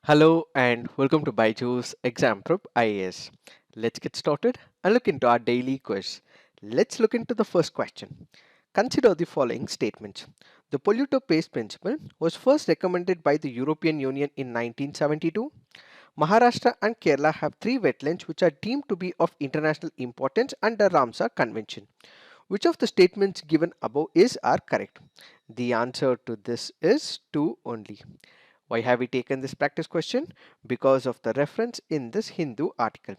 Hello and welcome to Byju's Exam Prep IAS. Let's get started and look into our daily quiz. Let's look into the first question. Consider the following statements. The polluter pays principle was first recommended by the European Union in 1972. Maharashtra and Kerala have three wetlands which are deemed to be of international importance under Ramsar Convention. Which of the statements given above are correct? The answer to this is 2 only. Why have we taken this practice question? Because of the reference in this Hindu article.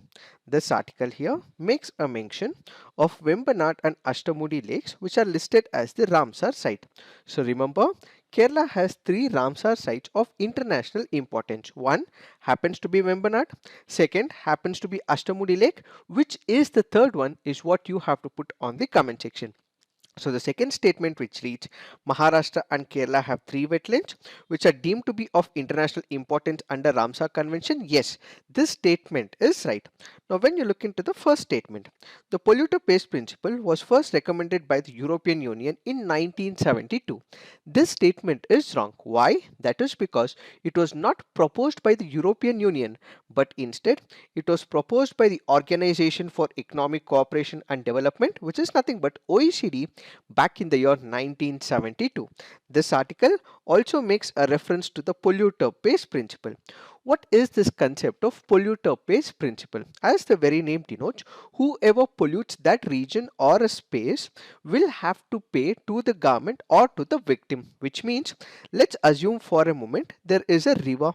This article here makes a mention of Vembanad and Ashtamudi lakes which are listed as the Ramsar site. So remember, Kerala has three Ramsar sites of international importance. One happens to be Vembanad, second happens to be Ashtamudi lake, which is the third one is what you have to put on the comment section. So the second statement which reads Maharashtra and Kerala have three wetlands which are deemed to be of international importance under Ramsar Convention. Yes, this statement is right. Now when you look into the first statement, the polluter pays principle was first recommended by the European Union in 1972. This statement is wrong. Why? That is because it was not proposed by the European Union, but instead it was proposed by the Organization for Economic Cooperation and Development, which is nothing but OECD, back in the year 1972. This article also makes a reference to the polluter pays principle. What is this concept of polluter pays principle? As the very name denotes, whoever pollutes that region or a space will have to pay to the government or to the victim, which means let's assume for a moment there is a river.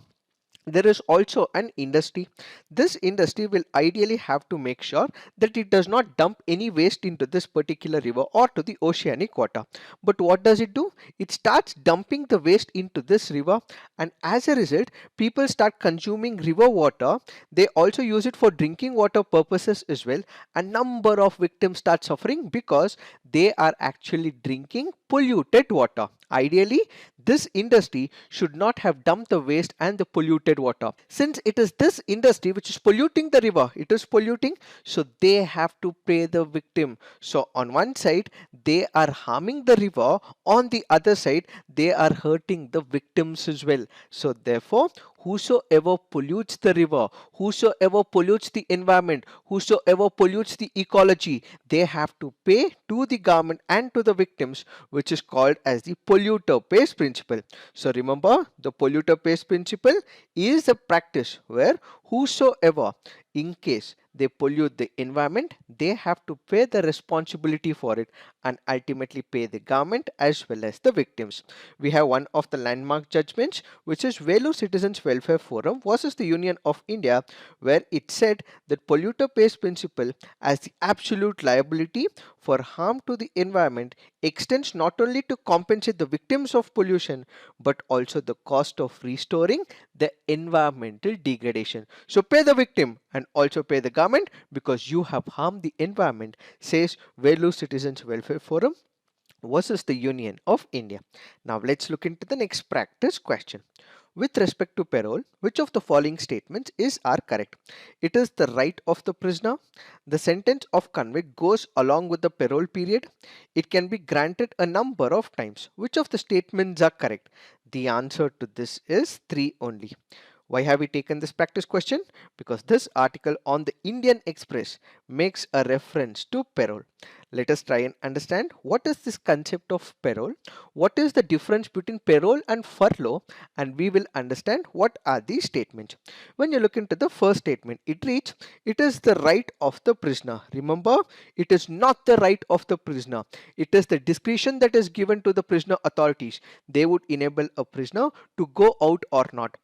There is also an industry. This industry will ideally have to make sure that it does not dump any waste into this particular river or to the oceanic water. But what does it do? It starts dumping the waste into this river, and as a result people start consuming river water. They also use it for drinking water purposes as well. A number of victims start suffering because they are actually drinking polluted water. Ideally, this industry should not have dumped the waste and the polluted water. Since it is this industry which is polluting the river, it is polluting, so they have to pay the victim. So on one side, they are harming the river, on the other side, they are hurting the victims as well. So therefore, whosoever pollutes the river, whosoever pollutes the environment, whosoever pollutes the ecology, they have to pay to the government and to the victims, which is called as the polluter pays principle. So remember, the polluter pays principle is a practice where whosoever, in case they pollute the environment, they have to pay the responsibility for it and ultimately pay the government as well as the victims. We have one of the landmark judgments, which is Vellore Citizens Welfare Forum versus the Union of India, where it said that polluter pays principle as the absolute liability for harm to the environment extends not only to compensate the victims of pollution but also the cost of restoring the environmental degradation. So pay the victim and also pay the government because you have harmed the environment, says Vellore Citizens Welfare Forum versus the Union of India. Now let's look into the next practice question. With respect to parole, which of the following statements are correct? It is the right of the prisoner. The sentence of convict goes along with the parole period. It can be granted a number of times. Which of the statements are correct? The answer to this is 3 only. Why have we taken this practice question? Because this article on the Indian Express makes a reference to parole. Let us try and understand what is this concept of parole, what is the difference between parole and furlough, and we will understand what are these statements. When you look into the first statement, it reads, it is the right of the prisoner. Remember, it is not the right of the prisoner. It is the discretion that is given to the prisoner authorities. They would enable a prisoner to go out or not.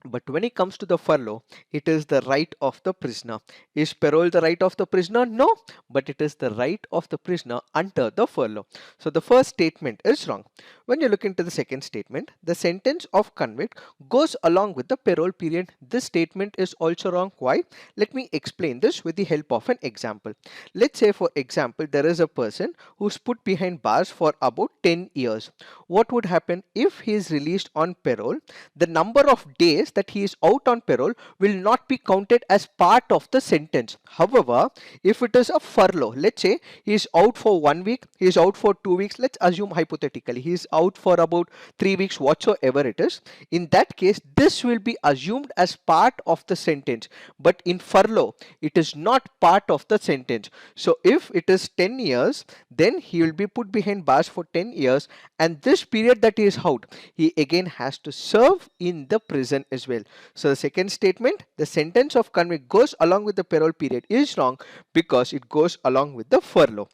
But when it comes to the furlough, it is the right of the prisoner. Is parole the right of the prisoner? No, but it is the right of the prisoner under the furlough. So the first statement is wrong. When you look into the second statement, the sentence of convict goes along with the parole period. This statement is also wrong. Why? Let me explain this with the help of an example. Let's say, for example, there is a person who's put behind bars for about 10 years. What would happen if he is released on parole? The number of days that he is out on parole will not be counted as part of the sentence. However, if it is a furlough, let's say he is out for 1 week, he is out for 2 weeks, let's assume hypothetically he is out for about 3 weeks, whatsoever it is. In that case, this will be assumed as part of the sentence, but in furlough, it is not part of the sentence. So if it is 10 years, then he will be put behind bars for 10 years, and this period that he is out, he again has to serve in the prison as well. So the second statement, the sentence of convict goes along with the parole period, is wrong because it goes along with the furlough.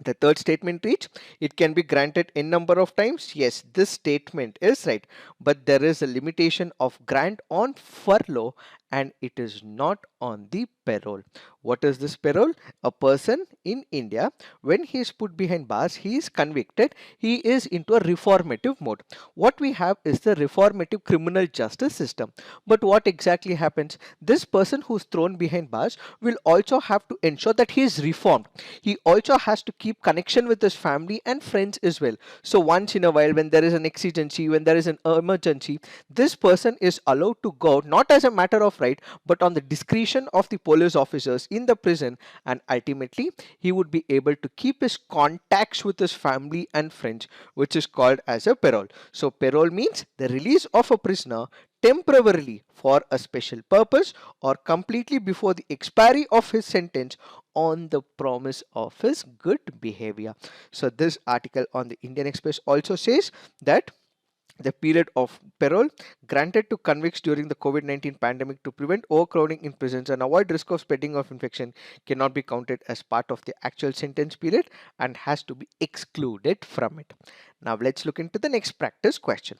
The third statement reads, it can be granted n number of times. Yes, this statement is right, but there is a limitation of grant on furlough and it is not on the parole. What is this parole? A person in India, when he is put behind bars, he is convicted, he is into a reformative mode. What we have is the reformative criminal justice system. But what exactly happens? This person who is thrown behind bars will also have to ensure that he is reformed. He also has to keep connection with his family and friends as well. So once in a while, when there is an exigency, when there is an emergency, this person is allowed to go out, not as a matter of right, but on the discretion of the police officers in the prison, and ultimately he would be able to keep his contacts with his family and friends, which is called as a parole. So parole means the release of a prisoner temporarily for a special purpose or completely before the expiry of his sentence on the promise of his good behavior. So this article on the Indian Express also says that the period of parole granted to convicts during the COVID-19 pandemic to prevent overcrowding in prisons and avoid risk of spreading of infection cannot be counted as part of the actual sentence period and has to be excluded from it. Now let's look into the next practice question.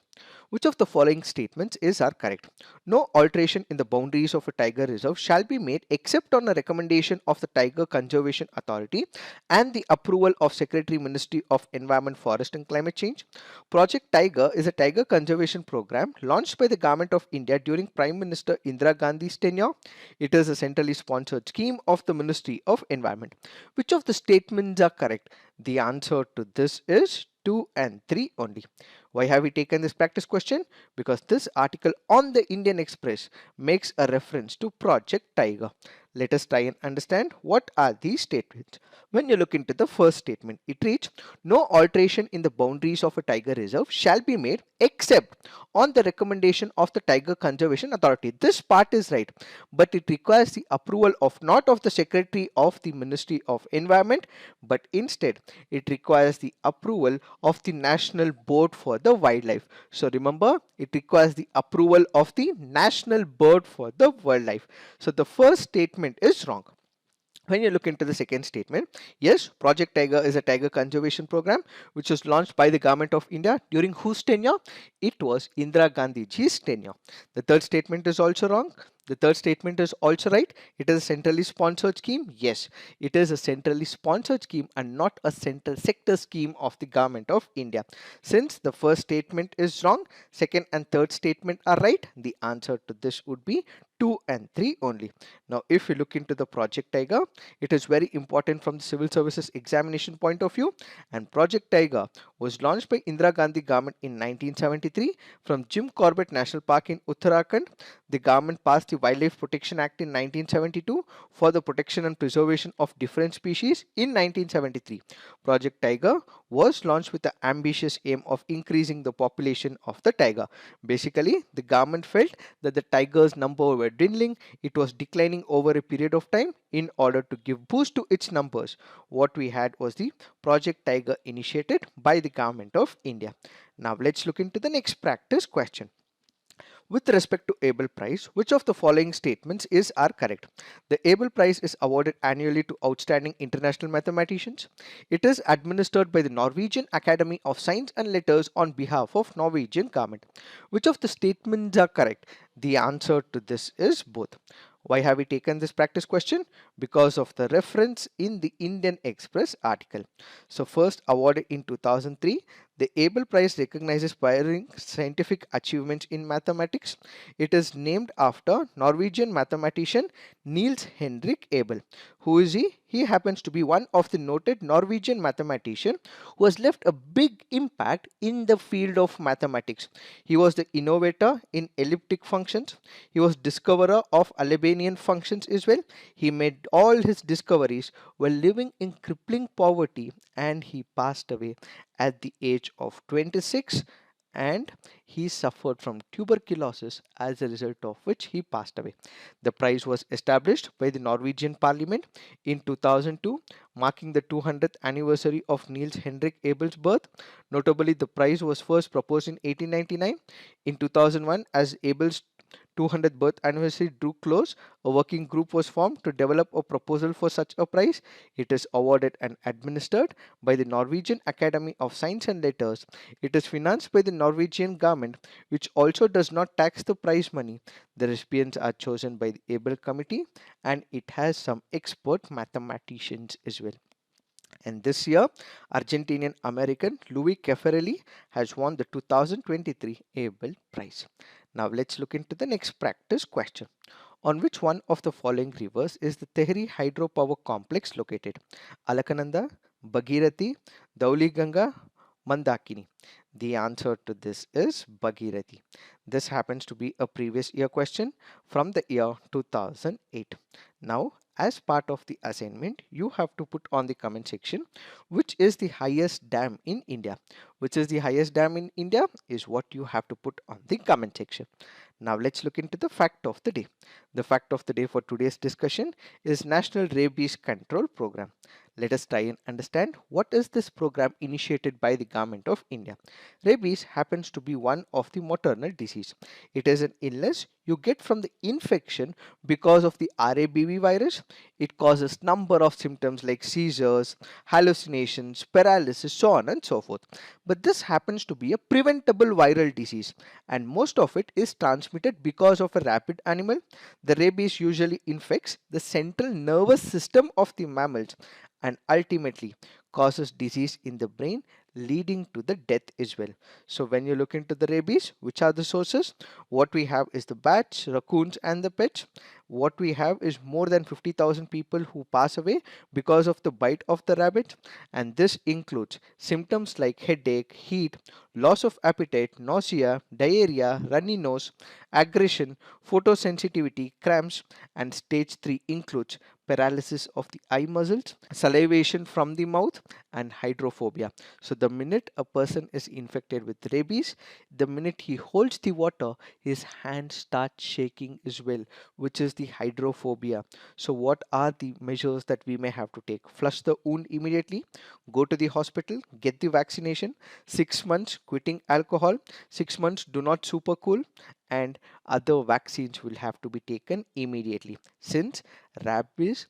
Which of the following statements are correct? No alteration in the boundaries of a tiger reserve shall be made except on a recommendation of the Tiger Conservation Authority and the approval of Secretary Ministry of Environment, Forest and Climate Change. Project Tiger is a tiger conservation program launched by the Government of India during Prime Minister Indira Gandhi's tenure. It is a centrally sponsored scheme of the Ministry of Environment. Which of the statements are correct? The answer to this is 2 and 3 only. Why have we taken this practice question? Because this article on the Indian Express makes a reference to Project Tiger. Let us try and understand what are these statements. When you look into the first statement, it reads, no alteration in the boundaries of a tiger reserve shall be made except on the recommendation of the Tiger Conservation Authority. This part is right, but it requires the approval of not of the Secretary of the Ministry of Environment, but instead it requires the approval of the National Board for the Wildlife. So remember, it requires the approval of the National Board for the Wildlife. So the first statement is wrong. When you look into the second statement, yes, Project Tiger is a tiger conservation program which was launched by the Government of India during whose tenure? It was Indira Gandhi's tenure. The third statement is also wrong. The third statement is also right. It is a centrally sponsored scheme. Yes, it is a centrally sponsored scheme and not a central sector scheme of the Government of India. Since the first statement is wrong, second and third statement are right. The answer to this would be 2 and 3 only. Now, if you look into the Project Tiger, it is very important from the civil services examination point of view. And Project Tiger was launched by Indira Gandhi government in 1973 from Jim Corbett National Park in Uttarakhand. The government passed the Wildlife Protection Act in 1972 for the protection and preservation of different species in 1973. Project Tiger was launched with the ambitious aim of increasing the population of the tiger. Basically, the government felt that the tigers' number were dwindling, it was declining over a period of time. In order to give boost to its numbers, what we had was the Project Tiger initiated by the Government of India. Now let's look into the next practice question. With respect to Abel Prize, which of the following statements are correct? The Abel Prize is awarded annually to outstanding international mathematicians. It is administered by the Norwegian Academy of Science and Letters on behalf of Norwegian government. Which of the statements are correct? The answer to this is both. Why have we taken this practice question? Because of the reference in the Indian Express article. So first awarded in 2003, The Abel Prize recognizes pioneering scientific achievements in mathematics. It is named after Norwegian mathematician Niels Henrik Abel. Who is he? He happens to be one of the noted Norwegian mathematician who has left a big impact in the field of mathematics. He was the innovator in elliptic functions. He was discoverer of Albanian functions as well. He made all his discoveries while living in crippling poverty, and he passed away at the age of 26, and he suffered from tuberculosis, as a result of which he passed away. The prize was established by the Norwegian Parliament in 2002, marking the 200th anniversary of Niels Henrik Abel's birth. Notably, the prize was first proposed in 1899. In 2001, as Abel's 200th birth anniversary drew close, a working group was formed to develop a proposal for such a prize. It is awarded and administered by the Norwegian Academy of Science and Letters. It is financed by the Norwegian government, which also does not tax the prize money. The recipients are chosen by the Abel Committee, and it has some expert mathematicians as well. And this year, Argentinian American Louis Caffarelli has won the 2023 Abel Prize. Now let's look into the next practice question. On which one of the following rivers is the Tehri hydropower complex located? Alakananda, Bhagirathi, Dauliganga, Mandakini. The answer to this is Bhagirathi. This happens to be a previous year question from the year 2008. Now, as part of the assignment, you have to put on the comment section which is the highest dam in India. Which is the highest dam in India is what you have to put on the comment section. Now let's look into the fact of the day. The fact of the day for today's discussion is National Rabies Control Program. Let us try and understand what is this program initiated by the government of India. Rabies happens to be one of the maternal disease. It is an illness you get from the infection because of the RABV virus. It causes number of symptoms like seizures, hallucinations, paralysis, so on and so forth. But this happens to be a preventable viral disease, and most of it is transmitted because of a rabid animal. The rabies usually infects the central nervous system of the mammals and ultimately causes disease in the brain, leading to the death as well. So when you look into the rabies, which are the sources? What we have is the bats, raccoons and the pets. What we have is more than 50,000 people who pass away because of the bite of the rabbit, and this includes symptoms like headache, heat, loss of appetite, nausea, diarrhea, runny nose, aggression, photosensitivity, cramps, and stage 3 includes paralysis of the eye muscles, salivation from the mouth, and hydrophobia. So the minute a person is infected with rabies, the minute he holds the water, his hand starts shaking as well, which is the hydrophobia. So what are the measures that we may have to take? Flush the wound immediately, go to the hospital, get the vaccination, 6 months quitting alcohol, 6 months do not super cool, and other vaccines will have to be taken immediately, since rabies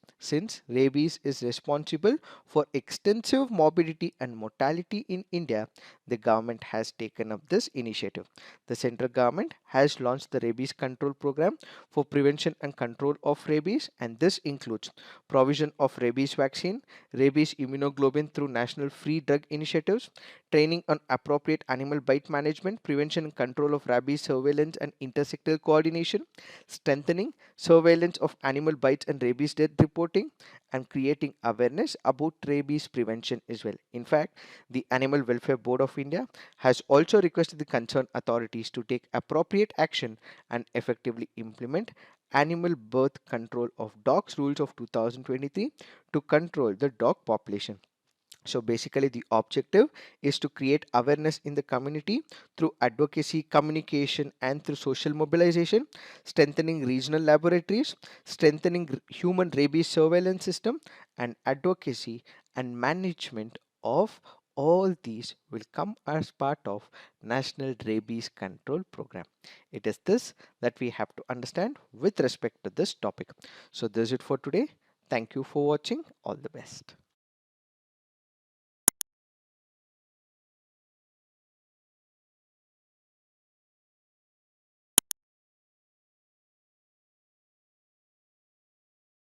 is responsible for extensive morbidity and mortality in India. The government has taken up this initiative. The central government has launched the rabies control program for prevention and control of rabies, and this includes provision of rabies vaccine, rabies immunoglobulin through national free drug initiatives, training on appropriate animal bite management, prevention and control of rabies surveillance and intersectoral coordination, strengthening surveillance of animal bites and rabies death reporting, and creating awareness about rabies prevention as well. In fact, the Animal Welfare Board of India has also requested the concerned authorities to take appropriate action and effectively implement Animal Birth Control of Dogs Rules of 2023 to control the dog population. So basically, the objective is to create awareness in the community through advocacy, communication, and through social mobilization, strengthening regional laboratories, strengthening human rabies surveillance system, and advocacy and management of all these will come as part of National Rabies Control Program. It is this that we have to understand with respect to this topic. So this is it for today. Thank you for watching. All the best.